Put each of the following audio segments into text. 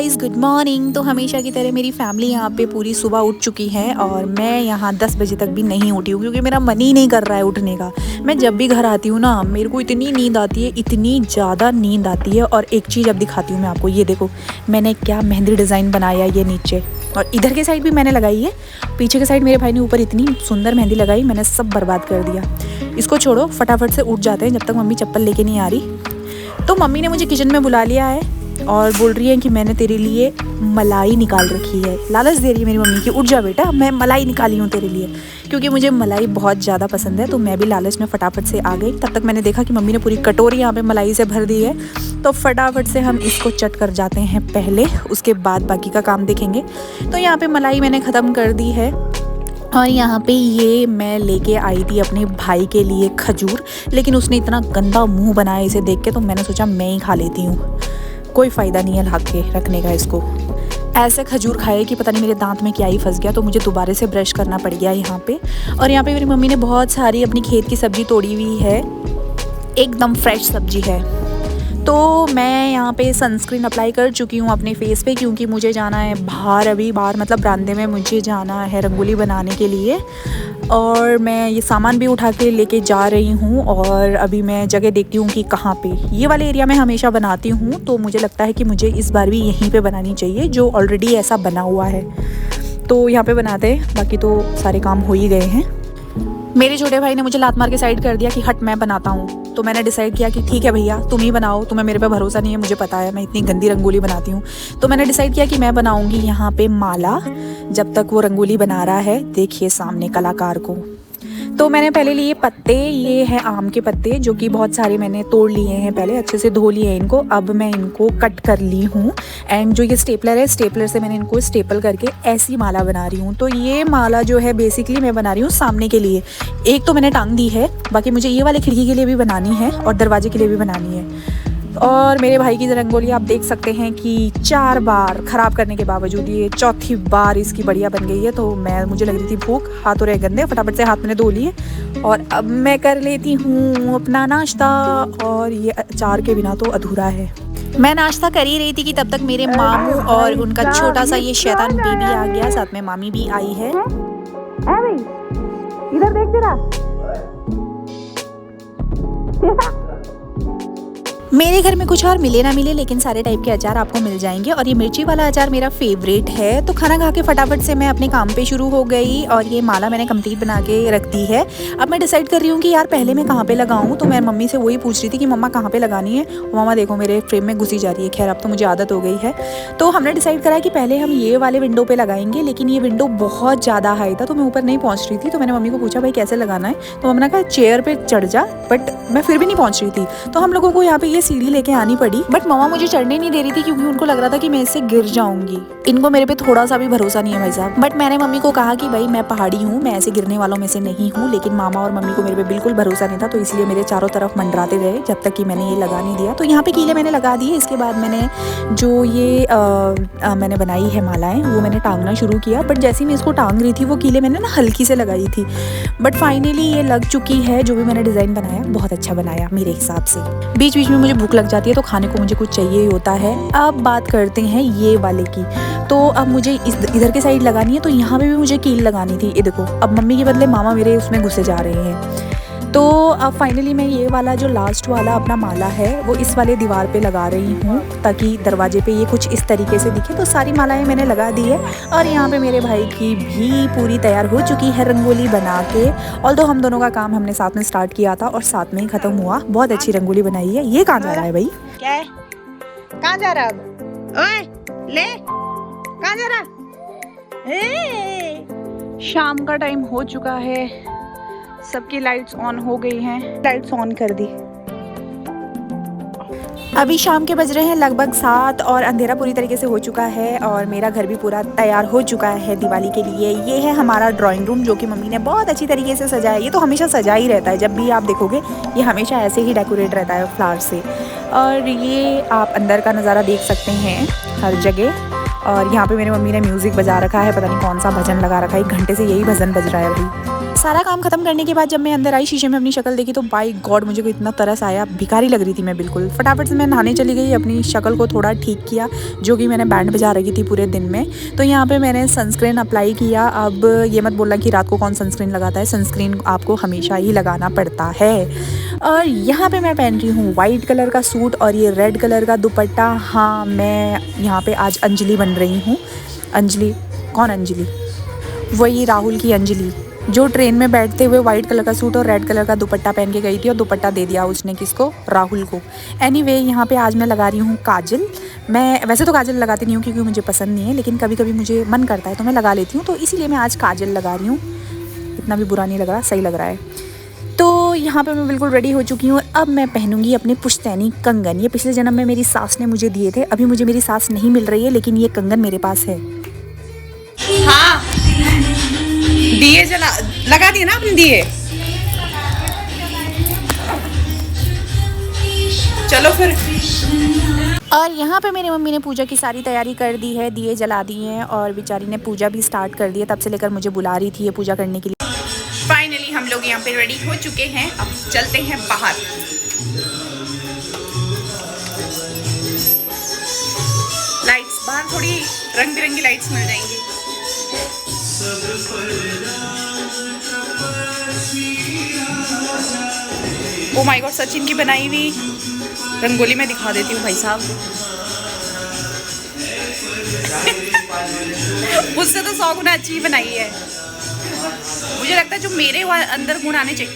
Guys, good morning. तो हमेशा की तरह मेरी फैमिली यहाँ पे पूरी सुबह उठ चुकी है और मैं यहाँ 10 बजे तक भी नहीं उठी हूँ क्योंकि मेरा मन ही नहीं कर रहा है उठने का। मैं जब भी घर आती हूँ ना, मेरे को इतनी नींद आती है, इतनी ज़्यादा नींद आती है। और एक चीज़ अब दिखाती हूँ मैं आपको, ये देखो मैंने क्या मेहंदी डिज़ाइन बनाया ये नीचे, और इधर के साइड भी मैंने लगाई है। पीछे के साइड मेरे भाई ने ऊपर इतनी सुंदर मेहंदी लगाई, मैंने सब बर्बाद कर दिया। इसको छोड़ो, फटाफट से उठ जाते हैं जब तक मम्मी चप्पल लेके नहीं आ रही। तो मम्मी ने मुझे किचन में बुला लिया है और बोल रही है कि मैंने तेरे लिए मलाई निकाल रखी है। लालच दे रही है मेरी मम्मी कि उठ जा बेटा, मैं मलाई निकाली हूँ तेरे लिए, क्योंकि मुझे मलाई बहुत ज़्यादा पसंद है। तो मैं भी लालच में फटाफट से आ गई। तब तक मैंने देखा कि मम्मी ने पूरी कटोरी यहाँ पे मलाई से भर दी है। तो फटाफट से हम इसको चट कर जाते हैं पहले, उसके बाद बाकी का काम देखेंगे। तो यहाँ पे मलाई मैंने ख़त्म कर दी है। और यहाँ पे ये मैं लेके आई थी अपने भाई के लिए खजूर, लेकिन उसने इतना गंदा मुंह बनाया इसे देख के, तो मैंने सोचा मैं ही खा लेती हूँ। कोई फ़ायदा नहीं है ला के रखने का इसको। ऐसे खजूर खाए कि पता नहीं मेरे दांत में क्या ही फंस गया, तो मुझे दोबारा से ब्रश करना पड़ गया यहाँ पे। और यहाँ पे मेरी मम्मी ने बहुत सारी अपनी खेत की सब्ज़ी तोड़ी हुई है, एकदम फ्रेश सब्ज़ी है। तो मैं यहाँ पे सनस्क्रीन अप्लाई कर चुकी हूँ अपने फेस पे, क्योंकि मुझे जाना है बाहर, अभी बाहर मतलब बरामदे में मुझे जाना है रंगोली बनाने के लिए। और मैं ये सामान भी उठा के लेके जा रही हूँ और अभी मैं जगह देखती हूँ कि कहाँ पे। ये वाले एरिया में हमेशा बनाती हूँ, तो मुझे लगता है कि मुझे इस बार भी यहीं पे बनानी चाहिए, जो ऑलरेडी ऐसा बना हुआ है। तो यहाँ पे बनाते हैं, बाकी तो सारे काम हो ही गए हैं। मेरे छोटे भाई ने मुझे लात मार के साइड कर दिया कि हट मैं बनाता हूँ। तो मैंने डिसाइड किया कि ठीक है भैया तुम ही बनाओ, तुम्हें मेरे पे भरोसा नहीं है, मुझे पता है मैं इतनी गंदी रंगोली बनाती हूँ। तो मैंने डिसाइड किया कि मैं बनाऊँगी यहाँ पे माला, जब तक वो रंगोली बना रहा है। देखिए सामने कलाकार को। तो मैंने पहले लिए पत्ते, ये है आम के पत्ते, जो कि बहुत सारे मैंने तोड़ लिए हैं, पहले अच्छे से धो लिए हैं इनको। अब मैं इनको कट कर ली हूँ एंड जो ये स्टेपलर है, स्टेपलर से मैंने इनको स्टेपल करके ऐसी माला बना रही हूँ। तो ये माला जो है बेसिकली मैं बना रही हूँ सामने के लिए। एक तो मैंने टांग दी है, बाकी मुझे ये वाले खिड़की के लिए भी बनानी है और दरवाजे के लिए भी बनानी है। और मेरे भाई की रंगोली आप देख सकते हैं कि 4 बार ख़राब करने के बावजूद ये चौथी बार इसकी बढ़िया बन गई है। तो मुझे लग रही थी भूख, हाथों रहे गंदे, फटाफट से हाथ मैंने धो लिए और अब मैं कर लेती हूँ अपना नाश्ता। और ये अचार के बिना तो अधूरा है। मैं नाश्ता कर ही रही थी कि तब तक मेरे मामू और उनका छोटा सा ये शैतान बेबी आ गया, साथ में मामी भी आई है। इधर देख जरा। मेरे घर में कुछ और मिले ना मिले, लेकिन सारे टाइप के अचार आपको मिल जाएंगे। और ये मिर्ची वाला अचार मेरा फेवरेट है। तो खाना खा के फटाफट से मैं अपने काम पे शुरू हो गई और ये माला मैंने कंप्लीट बना के रख दी है। अब मैं डिसाइड कर रही हूँ कि यार पहले मैं कहाँ पे लगाऊँ। तो मैं मम्मी से वही पूछ रही थी कि मम्मा कहाँ पे लगानी है। मम्मा देखो मेरे फ्रेम में घुसी जा रही है। खैर अब तो मुझे आदत हो गई है। तो हमने डिसाइड करा कि पहले हम ये वाले विंडो पर लगाएंगे, लेकिन ये विंडो बहुत ज़्यादा हाई था तो मैं ऊपर नहीं पहुँच रही थी। तो मैंने मम्मी को पूछा भाई कैसे लगाना है, तो मम्मी ने कहा चेयर पर चढ़ जा, बट मैं फिर भी नहीं पहुँच रही थी। तो हम लोगों को यहाँ पे ये सीढ़ी लेके आनी पड़ी, बट मम्मा मुझे चढ़ने नहीं दे रही थी क्योंकि उनको लग रहा था कि मैं इससे गिर जाऊंगी। इनको मेरे पे थोड़ा सा भी भरोसा नहीं है भाई साहब। बट मैंने मम्मी को कहा कि भाई मैं पहाड़ी हूँ, मैं ऐसे गिरने वालों में से नहीं हूँ। लेकिन मामा और मम्मी को मेरे पे बिल्कुल भरोसा नहीं था, तो इसलिए मेरे चारों तरफ मंडराते रहे जब तक कि मैंने ये लगा नहीं दिया। तो यहाँ पे कीले मैंने लगा दिए। इसके बाद मैंने जो ये मैंने बनाई है मालाएं, वो मैंने टांगना शुरू किया। बट जैसे ही मैं इसको टांग रही थी वो कीले मैंने ना हल्की से लगाई थी, बट फाइनली ये लग चुकी है। जो भी मैंने डिज़ाइन बनाया बहुत अच्छा बनाया मेरे हिसाब से। बीच बीच में मुझे भूख लग जाती है तो खाने को मुझे कुछ चाहिए ही होता है। अब बात करते हैं ये वाले की। तो अब मुझे इधर के साइड लगानी है, तो यहाँ पे भी मुझे कील लगानी थी। ये देखो अब मम्मी के बदले मामा मेरे उसमें घुसे जा रहे हैं। तो अब फाइनली मैं ये वाला जो लास्ट वाला अपना माला है वो इस वाले दीवार पे लगा रही हूँ, ताकि दरवाजे पे ये कुछ इस तरीके से दिखे। तो सारी मालाएं मैंने लगा दी है। और यहाँ पे मेरे भाई की भी पूरी तैयार हो चुकी है रंगोली बना के। ऑल्दो हम दोनों का काम हमने साथ में स्टार्ट किया था और साथ में ही ख़त्म हुआ। बहुत अच्छी रंगोली बनाई है। ये कहाँ जा रहा है भाई? क्या है? कहाँ जा रहा अब? ओए ले, कहाँ जा रहा? शाम का टाइम हो चुका है, सबकी लाइट्स ऑन हो गई हैं। लाइट्स ऑन कर दी। अभी शाम के बज रहे हैं लगभग 7 और अंधेरा पूरी तरीके से हो चुका है और मेरा घर भी पूरा तैयार हो चुका है दिवाली के लिए। ये है हमारा ड्राइंग रूम, जो कि मम्मी ने बहुत अच्छी तरीके से सजाया है। ये तो हमेशा सजा ही रहता है, जब भी आप देखोगे ये हमेशा ऐसे ही डेकोरेट रहता है फ्लावर से। और ये आप अंदर का नज़ारा देख सकते हैं हर जगह। और यहाँ पे मेरी मम्मी ने म्यूज़िक बजा रखा है, पता नहीं कौन सा भजन लगा रखा है, 1 घंटे से यही भजन बज रहा है अभी। सारा काम खत्म करने के बाद जब मैं अंदर आई, शीशे में अपनी शक्ल देखी तो बाय गॉड मुझे को इतना तरस आया, भिखारी लग रही थी मैं बिल्कुल। फटाफट से मैं नहाने चली गई, अपनी शक्ल को थोड़ा ठीक किया, जो कि मैंने बैंड बजा रखी थी पूरे दिन में। तो यहाँ पे मैंने सनस्क्रीन अप्लाई किया। अब ये मत बोलना कि रात को कौन सनस्क्रीन लगाता है, सनस्क्रीन आपको हमेशा ही लगाना पड़ता है। और यहाँ पे मैं पहन रही हूँ वाइट कलर का सूट और ये रेड कलर का दुपट्टा। हाँ, मैं यहाँ पे आज अंजलि बन रही हूँ। अंजलि कौन? अंजलि वही राहुल की अंजलि, जो ट्रेन में बैठते हुए वाइट कलर का सूट और रेड कलर का दुपट्टा पहन के गई थी और दुपट्टा दे दिया उसने किसको? राहुल को। एनीवे, यहाँ पे आज मैं लगा रही हूँ काजल। मैं वैसे तो काजल लगाती नहीं हूँ क्योंकि मुझे पसंद नहीं है, लेकिन कभी कभी मुझे मन करता है तो मैं लगा लेती हूँ, तो इसीलिए मैं आज काजल लगा रही हूँ। इतना भी बुरा नहीं लग रहा, सही लग रहा है। तो यहाँ पे मैं बिल्कुल रेडी हो चुकी हूँ। अब मैं पहनूंगी अपने पुश्तैनी कंगन। ये पिछले जन्म में मेरी सास ने मुझे दिए थे, अभी मुझे मेरी सास नहीं मिल रही है, लेकिन ये कंगन मेरे पास है। हाँ, दिए जला लगा दिए ना आपने दिए। चलो फिर। और यहाँ पे मेरी मम्मी ने पूजा की सारी तैयारी कर दी है, दिए जला दिए हैं और बेचारी ने पूजा भी स्टार्ट कर दी है। तब से लेकर मुझे बुला रही थी ये पूजा करने के लिए। फाइनली हम लोग यहाँ पे रेडी हो चुके हैं, अब चलते हैं बाहर। लाइट्स बाहर थोड़ी रंग बिरंगी लाइट्स मिल जाएंगी। ओ माय गॉड, सचिन की बनाई हुई रंगोली मैं दिखा देती हूँ भाई साहब। मुझसे तो 100 गुना अच्छी बनाई है। मुझे लगता है जो मेरे अंदर गुण आने चाहिए।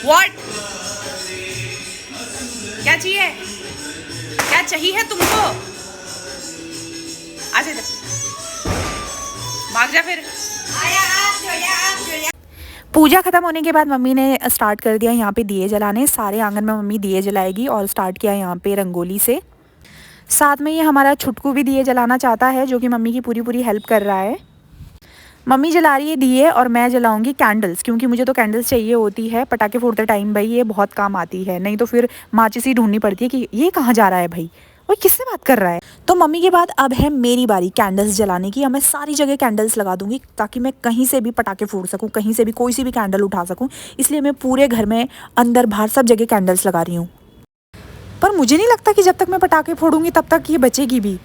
व्हाट? क्या चाहिए? क्या चाहिए तुमको? आ जा, भाग जा फिर। पूजा खत्म होने के बाद मम्मी ने स्टार्ट कर दिया यहाँ पे दिए जलाने। सारे आंगन में मम्मी दिए जलाएगी और स्टार्ट किया यहाँ पे रंगोली से। साथ में ये हमारा छुटकू भी दिए जलाना चाहता है, जो कि मम्मी की पूरी पूरी हेल्प कर रहा है। मम्मी जला रही है दिए और मैं जलाऊंगी कैंडल्स, क्योंकि मुझे तो कैंडल्स चाहिए होती है पटाखे फोड़ते टाइम। भाई ये बहुत काम आती है, नहीं तो फिर माचिस ही ढूंढनी पड़ती है कि ये कहाँ जा रहा है भाई, वो किससे बात कर रहा है। तो मम्मी के बाद अब है मेरी बारी कैंडल्स जलाने की। अब मैं सारी जगह कैंडल्स लगा दूंगी ताकि मैं कहीं से भी पटाखे फोड़ सकूं, कहीं से भी कोई सी भी कैंडल उठा सकूं। इसलिए मैं पूरे घर में अंदर बाहर सब जगह कैंडल्स लगा रही हूँ। पर मुझे नहीं लगता कि जब तक मैं पटाखे फोड़ूंगी तब तक ये बचेगी भी।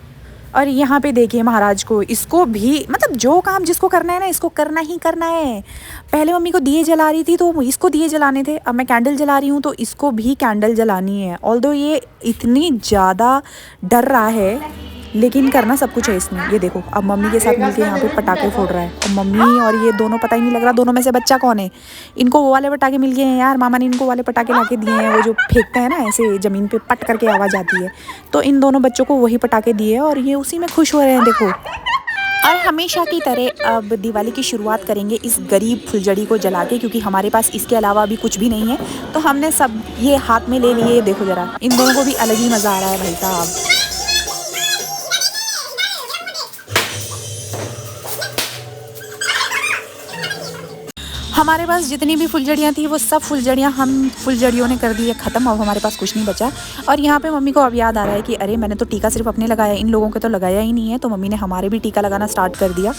और यहाँ पे देखिए महाराज को, इसको भी मतलब जो काम जिसको करना है ना, इसको करना ही करना है। पहले मम्मी को दिए जला रही थी तो इसको दिए जलाने थे, अब मैं कैंडल जला रही हूँ तो इसको भी कैंडल जलानी है। ऑल्दो ये इतनी ज़्यादा डर रहा है, लेकिन करना सब कुछ है इसमें। ये देखो, अब मम्मी के साथ मिलके यहाँ पे पटाखे फोड़ रहा है। और मम्मी और ये दोनों, पता ही नहीं लग रहा दोनों में से बच्चा कौन है। इनको वो वाले पटाखे मिल गए हैं यार, मामा ने इनको वाले पटाखे ला के दिए हैं, वो जो फेंकते हैं ना ऐसे ज़मीन पे पट करके आवाज़ आती है। तो इन दोनों बच्चों को वही पटाखे दिए और ये उसी में खुश हो रहे हैं देखो। और हमेशा की तरह अब दिवाली की शुरुआत करेंगे इस गरीब फुलझड़ी को जला के, क्योंकि हमारे पास इसके अलावा अभी कुछ भी नहीं है। तो हमने सब ये हाथ में ले लिए। देखो ज़रा, इन दोनों को भी अलग ही मज़ा आ रहा है भाई साहब। हमारे पास जितनी भी फुलझड़ियाँ थी वो सब फुलझड़ियाँ हम फुलझड़ियों ने कर दी है ख़त्म। अब हमारे पास कुछ नहीं बचा। और यहाँ पे मम्मी को अब याद आ रहा है कि अरे मैंने तो टीका सिर्फ अपने लगाया, इन लोगों के तो लगाया ही नहीं है। तो मम्मी ने हमारे भी टीका लगाना स्टार्ट कर दिया।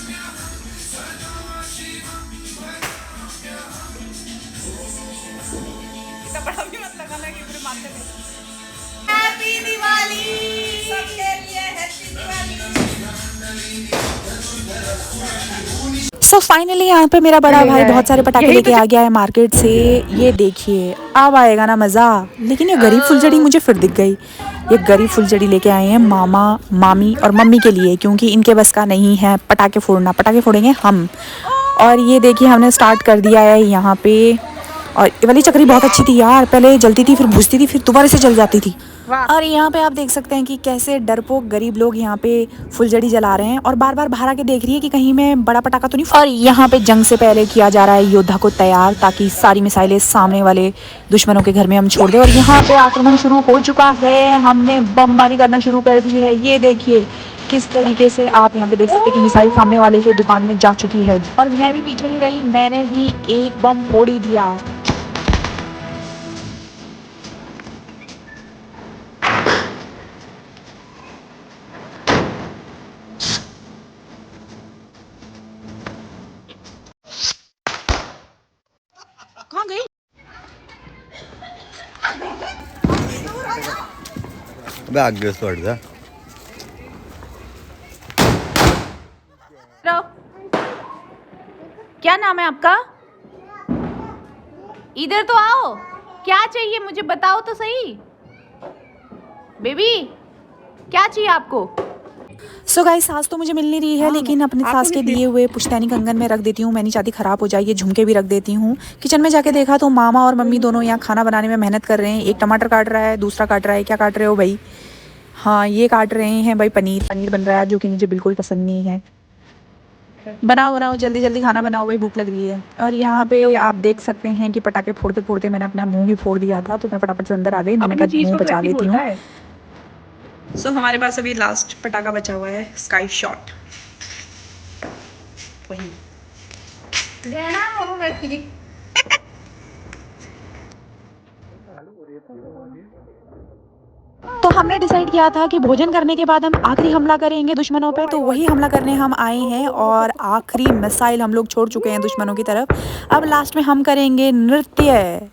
हैप्पी दिवाली सबके लिए, हैप्पी दिवाली। सो फाइनली यहाँ पे मेरा बड़ा भाई बहुत सारे पटाखे लेके आ गया है मार्केट से। ये देखिए, अब आएगा ना मज़ा। लेकिन ये गरीब फुलझड़ी मुझे फिर दिख गई। ये गरीब फुलझड़ी लेके आए हैं मामा, मामी और मम्मी के लिए, क्योंकि इनके बस का नहीं है पटाखे फोड़ना। पटाखे फोड़ेंगे हम। और ये देखिए, हमने स्टार्ट कर दिया है यहाँ पे। और ये वाली चक्री बहुत अच्छी थी यार, पहले जलती थी फिर बुझती थी फिर दोबारा से जल जाती थी। और यहाँ पे आप देख सकते हैं कि कैसे डरपोक गरीब लोग यहाँ पे फुलझड़ी जला रहे हैं और बार बार बाहर आके देख रही है कि कहीं मैं बड़ा पटाखा तो नहीं। और यहाँ पे जंग से पहले किया जा रहा है योद्धा को तैयार, ताकि सारी मिसाइलें सामने वाले दुश्मनों के घर में हम छोड़ दें। और यहाँ पे आक्रमण शुरू हो चुका है, हमने बमबारी करना शुरू कर दी है। ये देखिए किस तरीके से आप यहाँ पे देख सकते हैं कि मिसाइल सामने वाले के दुकान में जा चुकी है। और मैं भी पीछे नहीं रही, मैंने भी एक बम फोड़ ही दिया। आगे सोड जा क्या नाम है आपका? इधर तो आओ, क्या चाहिए मुझे बताओ तो सही। बेबी क्या चाहिए आपको? सो गाइस सास तो मुझे मिल नहीं रही है, लेकिन अपनी सास के दिए हुए पुश्तैनी कंगन में रख देती हूँ। मैं नहीं चाहती ख़राब हो जाए, ये झुमके भी रख देती हूँ। किचन में जाके देखा तो मामा और मम्मी दोनों यहाँ खाना बनाने में मेहनत कर रहे हैं। एक टमाटर काट रहा है, दूसरा काट रहा है। क्या काट रहे हो भाई? हाँ ये काट रहे हैं भाई पनीर बन रहा है, जो कि मुझे बिल्कुल पसंद नहीं है। बनाओ बनाओ जल्दी जल्दी खाना बनाओ भाई, भूख लग रही है। और यहाँ पे आप देख सकते हैं कि पटाखे फोड़ते फोड़ते मैंने अपना मुंह भी फोड़ दिया था, तो मैं फटाफट से अंदर आ गई। मैंने कहा मुंह बचा लेती हूँ। सो हमारे पास अभी लास्ट पटाखा बचा हुआ है, स्काई शॉट। वही तो हमने डिसाइड किया था कि भोजन करने के बाद हम आखिरी हमला करेंगे दुश्मनों पे, तो वही हमला करने हम आए हैं और आखिरी मिसाइल हम लोग छोड़ चुके हैं दुश्मनों की तरफ। अब लास्ट में हम करेंगे नृत्य।